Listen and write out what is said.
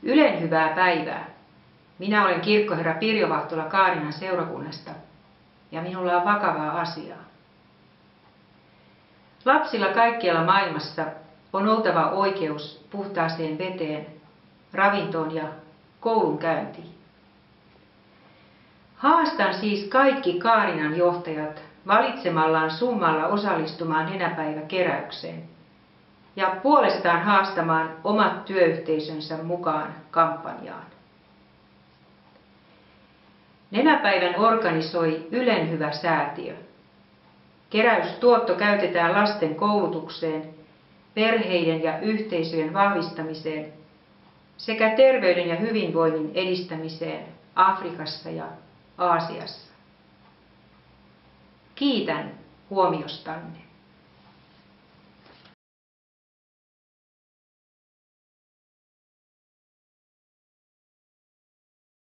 Ylen hyvää päivää. Minä olen kirkkoherra Pirjo Vahtola Kaarinan seurakunnasta ja minulla on vakavaa asiaa. Lapsilla kaikkialla maailmassa on oltava oikeus puhtaaseen veteen, ravintoon ja koulunkäyntiin. Haastan siis kaikki Kaarinan johtajat valitsemallaan summalla osallistumaan nenäpäiväkeräykseen ja puolestaan haastamaan omat työyhteisönsä mukaan kampanjaan. Nenäpäivän organisoi Ylen hyvä säätiö. Keräystuotto käytetään lasten koulutukseen, perheiden ja yhteisöjen vahvistamiseen sekä terveyden ja hyvinvoinnin edistämiseen Afrikassa ja Aasiassa. Kiitän huomiostanne.